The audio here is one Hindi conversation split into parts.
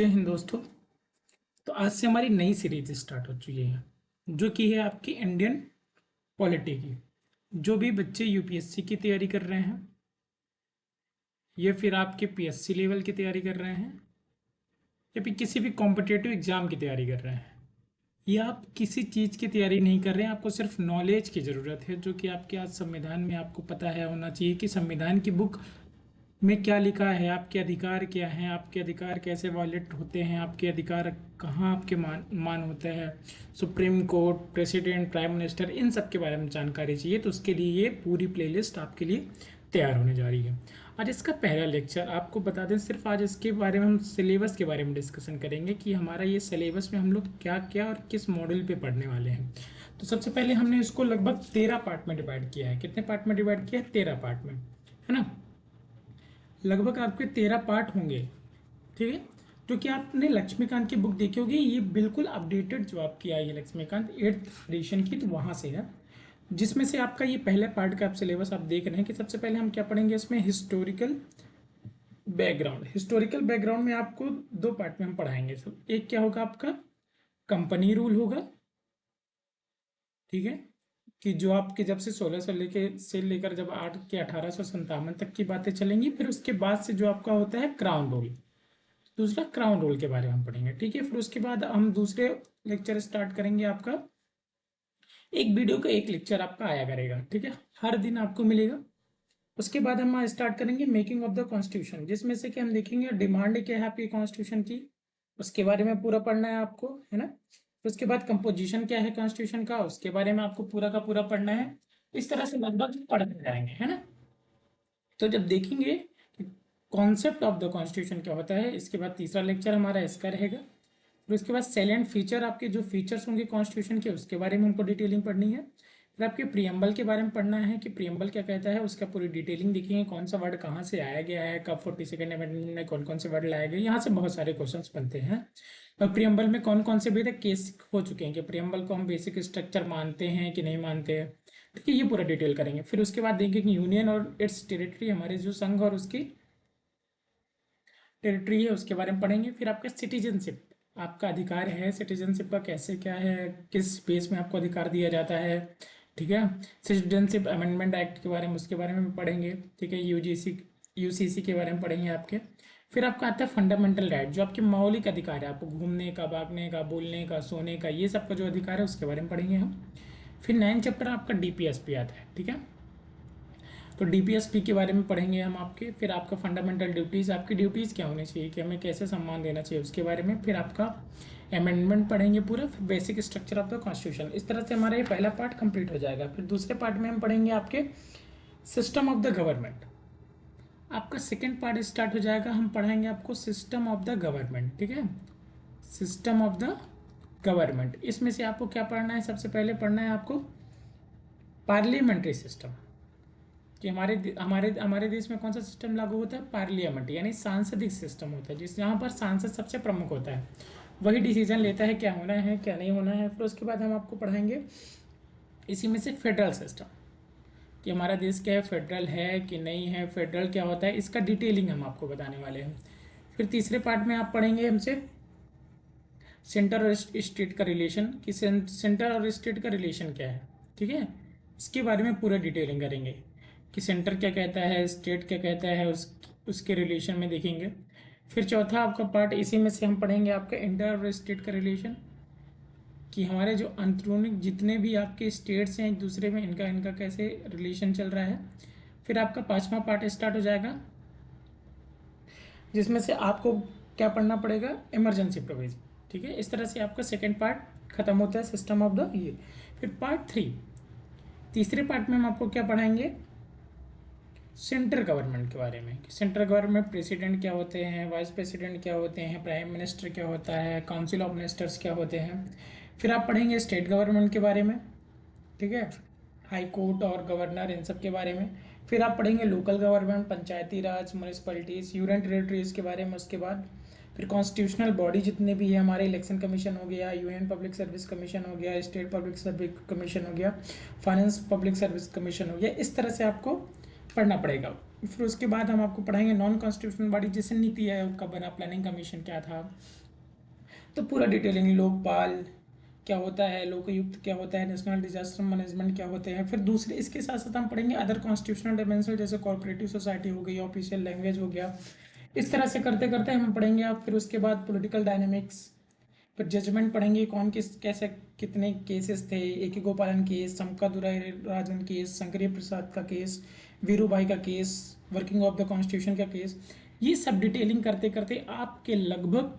जय हिंद दोस्तों। तो आज से हमारी नई सीरीज स्टार्ट हो चुकी है जो कि है आपकी इंडियन पॉलिटी की। जो भी बच्चे यूपीएससी की तैयारी कर रहे हैं या फिर आपके पीएससी लेवल की तैयारी कर रहे हैं या फिर किसी भी कॉम्पिटिटिव एग्जाम की तैयारी कर रहे हैं या आप किसी चीज़ की तैयारी नहीं कर रहे हैं, आपको सिर्फ नॉलेज की ज़रूरत है, जो कि आपके आज संविधान में आपको पता है होना चाहिए कि संविधान की बुक में क्या लिखा है, आपके अधिकार क्या हैं, आपके अधिकार कैसे वायलेट होते हैं, आपके अधिकार कहाँ आपके मान होते हैं, supreme court, president, prime minister, इन सब के बारे में जानकारी चाहिए। तो उसके लिए ये पूरी प्लेलिस्ट आपके लिए तैयार होने जा रही है। आज इसका पहला लेक्चर आपको बता दें, सिर्फ आज इसके बारे में हम सिलेबस के बारे में डिस्कशन करेंगे कि हमारा ये सिलेबस में हम लोग क्या क्या और किस मॉडल पे पढ़ने वाले हैं। तो सबसे पहले हमने इसको लगभग 13 पार्ट में डिवाइड किया है। कितने पार्ट में डिवाइड किया है? 13 पार्ट में, है ना। लगभग आपके 13 पार्ट होंगे, ठीक है। जो कि आपने लक्ष्मीकांत की बुक देखी होगी, ये बिल्कुल अपडेटेड जो आपकी आई है लक्ष्मीकांत 8th एडिशन की, तो वहाँ से है। जिसमें से आपका ये पहले पार्ट का आप सिलेबस आप देख रहे हैं कि सबसे पहले हम क्या पढ़ेंगे इसमें, हिस्टोरिकल बैकग्राउंड। हिस्टोरिकल बैकग्राउंड में आपको 2 पार्ट में हम पढ़ाएंगे। सब एक क्या होगा आपका, कंपनी रूल होगा, ठीक है, कि जो आपके जब से 16 से लेकर जब 8 के 1857 तक की बातें चलेंगी। फिर उसके बाद से जो आपका होता है क्राउन रूल, दूसरा क्राउन रूल के बारे में हम पढ़ेंगे, ठीक है। फिर उसके बाद हम दूसरे लेक्चर स्टार्ट करेंगे। आपका एक वीडियो का एक लेक्चर आपका आया करेगा, ठीक है, हर दिन आपको मिलेगा। उसके बाद हम स्टार्ट करेंगे मेकिंग ऑफ द कॉन्स्टिट्यूशन, जिसमें से कि हम देखेंगे डिमांड क्या है आपकी कॉन्स्टिट्यूशन की, उसके बारे में पूरा पढ़ना है आपको, है ना। फिर उसके बाद कंपोजिशन क्या है कॉन्स्टिट्यूशन का, उसके बारे में आपको पूरा का पूरा पढ़ना है। इस तरह से लगभग पढ़ते जाएंगे, है ना। तो जब देखेंगे कि कॉन्सेप्ट ऑफ द कॉन्स्टिट्यूशन क्या होता है, इसके बाद तीसरा लेक्चर हमारा इसका रहेगा। फिर उसके बाद सैलेंट फीचर, आपके जो फीचर्स होंगे कॉन्स्टिट्यूशन के, उसके बारे में हमको डिटेलिंग पढ़नी है। फिर आपके प्रियम्बल के बारे में पढ़ना है कि प्रियम्बल क्या कहता है, उसका पूरी डिटेलिंग देखेंगे, कौन सा वर्ड कहाँ से आया गया है, कब 42nd अमेंडमेंट में कौन कौन से वर्ड लाए गए। यहाँ से बहुत सारे क्वेश्चंस बनते हैं। और प्रियम्बल में कौन कौन से भी तक केस हो चुके हैं कि प्रियम्बल को हम बेसिक स्ट्रक्चर मानते हैं कि नहीं मानते हैं, ठीक है, ये पूरा डिटेल करेंगे। फिर उसके बाद देखेंगे कि यूनियन और इट्स टेरिटरी, हमारे जो संघ और उसकी टेरिटरी है, उसके बारे में पढ़ेंगे। फिर आपका सिटीजनशिप, आपका अधिकार है सिटीजनशिप का, कैसे क्या है, किस बेस में आपको अधिकार दिया जाता है, ठीक है। सिटीजनशिप अमेंडमेंट एक्ट के बारे में, उसके बारे में भी पढ़ेंगे, ठीक है। यूसीसी के बारे में पढ़ेंगे आपके। फिर आपका आता है फंडामेंटल राइट, जो आपके मौलिक अधिकार है, आपको घूमने का, भागने का, बोलने का, सोने का, ये सब का जो अधिकार है उसके बारे में पढ़ेंगे हम। फिर 9 चैप्टर आपका डीपीएसपी आता है, ठीक है। तो डीपीएसपी के बारे में पढ़ेंगे हम आपके। फिर आपका फंडामेंटल ड्यूटीज़, आपकी ड्यूटीज़ क्या होनी चाहिए, कि हमें कैसे सम्मान देना चाहिए, उसके बारे में। फिर आपका अमेंडमेंट पढ़ेंगे पूरा। फिर basic structure of the constitution. इस तरह से हमारा ये पहला पार्ट कंप्लीट हो जाएगा। फिर दूसरे पार्ट में हम पढ़ेंगे आपके सिस्टम ऑफ द गवर्नमेंट। आपका सेकेंड पार्ट स्टार्ट हो जाएगा, हम पढ़ाएंगे आपको सिस्टम ऑफ द गवर्नमेंट, ठीक है, सिस्टम ऑफ द गवर्नमेंट। इसमें से आपको क्या पढ़ना है, सबसे पहले पढ़ना है आपको पार्लियामेंट्री सिस्टम, कि हमारे हमारे हमारे देश में कौन सा सिस्टम लागू होता है, पार्लियामेंट, यानी सांसदिक सिस्टम होता है, जिस जहाँ पर सांसद सबसे प्रमुख होता है, वही डिसीजन लेता है क्या होना है क्या नहीं होना है। फिर उसके बाद हम आपको पढ़ाएंगे इसी में से फेडरल सिस्टम, कि हमारा देश क्या है, फेडरल है कि नहीं है, फेडरल क्या होता है, इसका डिटेलिंग हम आपको बताने वाले हैं। फिर तीसरे पार्ट में आप पढ़ेंगे हमसे सेंटर और स्टेट का रिलेशन, कि सेंटर और स्टेट का रिलेशन क्या है, ठीक है, इसके बारे में पूरा डिटेलिंग करेंगे कि सेंटर क्या कहता है, स्टेट क्या कहता है, उसके रिलेशन में देखेंगे। फिर चौथा आपका पार्ट इसी में से हम पढ़ेंगे आपका इंटर और स्टेट का रिलेशन, कि हमारे जो अंदरूनी जितने भी आपके स्टेट्स हैं एक दूसरे में, इनका इनका कैसे रिलेशन चल रहा है। फिर आपका पांचवा पार्ट स्टार्ट हो जाएगा, जिसमें से आपको क्या पढ़ना पड़ेगा, इमरजेंसी प्रोविजन, ठीक है। इस तरह से आपका सेकेंड पार्ट खत्म होता है सिस्टम ऑफ द ये। फिर पार्ट 3, तीसरे पार्ट में हम आपको क्या पढ़ाएंगे, सेंट्रल गवर्नमेंट के बारे में, कि सेंट्रल गवर्नमेंट प्रेसिडेंट क्या होते हैं, वाइस प्रेसिडेंट क्या होते हैं, प्राइम मिनिस्टर क्या होता है, काउंसिल ऑफ मिनिस्टर्स क्या होते हैं। फिर आप पढ़ेंगे स्टेट गवर्नमेंट के बारे में, ठीक है, हाई कोर्ट और गवर्नर, इन सब के बारे में। फिर आप पढ़ेंगे लोकल गवर्नमेंट, पंचायती राज, म्यूनिसपैलिटीज़, यूनियन टेरिटरीज़ के बारे में। उसके बाद फिर कॉन्स्टिट्यूशनल बॉडी जितने भी है हमारे, इलेक्शन कमीशन हो गया, यूनियन पब्लिक सर्विस कमीशन हो गया, स्टेट पब्लिक सर्विस कमीशन हो गया, फाइनेंस पब्लिक सर्विस कमीशन हो गया। इस तरह से आपको पढ़ना पड़ेगा। फिर उसके बाद हम आपको पढ़ाएंगे नॉन कॉन्स्टिट्यूशनल बॉडी, जैसे नीति आयोग का बना, प्लानिंग कमीशन क्या था, तो पूरा डिटेलिंग, लोकपाल क्या होता है, लोकायुक्त क्या होता है, नेशनल डिजास्टर मैनेजमेंट क्या होते हैं। फिर दूसरे इसके साथ साथ हम पढ़ेंगे अदर कॉन्स्टिट्यूशनल डायमेंशन, जैसे कोऑपरेटिव सोसाइटी हो गई, ऑफिशियल लैंग्वेज हो गया। इस तरह से करते करते हम पढ़ेंगे आप। फिर उसके बाद पॉलिटिकल डायनेमिक्स, फिर जजमेंट पढ़ेंगे, कौन किस कैसे कितने केसेस थे, ए के गोपालन केस, समका राजन केस, शंकरी प्रसाद का केस, वीरू भाई का case, working of the constitution का केस। ये सब डिटेलिंग करते करते आपके लगभग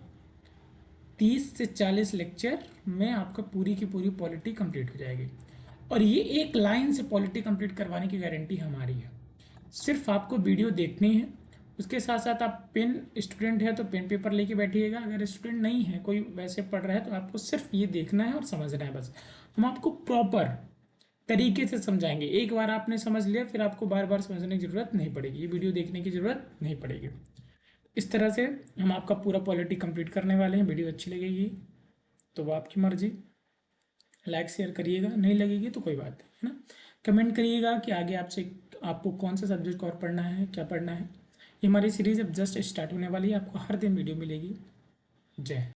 30 से 40 लेक्चर में आपका पूरी की पूरी पॉलिटी कंप्लीट हो जाएगी। और ये एक लाइन से पॉलिटी कंप्लीट करवाने की गारंटी हमारी है। सिर्फ आपको वीडियो देखनी है, उसके साथ साथ आप पेन, स्टूडेंट है तो पेन पेपर लेके बैठिएगा, अगर स्टूडेंट नहीं है, कोई वैसे पढ़ रहा है, तो आपको सिर्फ ये देखना है और समझना है बस। हम आपको प्रॉपर तरीके से समझाएंगे। एक बार आपने समझ लिया, फिर आपको बार बार समझने की ज़रूरत नहीं पड़ेगी, ये वीडियो देखने की ज़रूरत नहीं पड़ेगी। इस तरह से हम आपका पूरा पॉलिटी कंप्लीट करने वाले हैं। वीडियो अच्छी लगेगी तो वो आपकी मर्जी, लाइक शेयर करिएगा, नहीं लगेगी तो कोई बात नहीं, है ना। कमेंट करिएगा कि आगे आपसे आपको कौन सा सब्जेक्ट और पढ़ना है, क्या पढ़ना है। ये हमारी सीरीज़ अब जस्ट स्टार्ट होने वाली है, आपको हर दिन वीडियो मिलेगी। जय हिंद।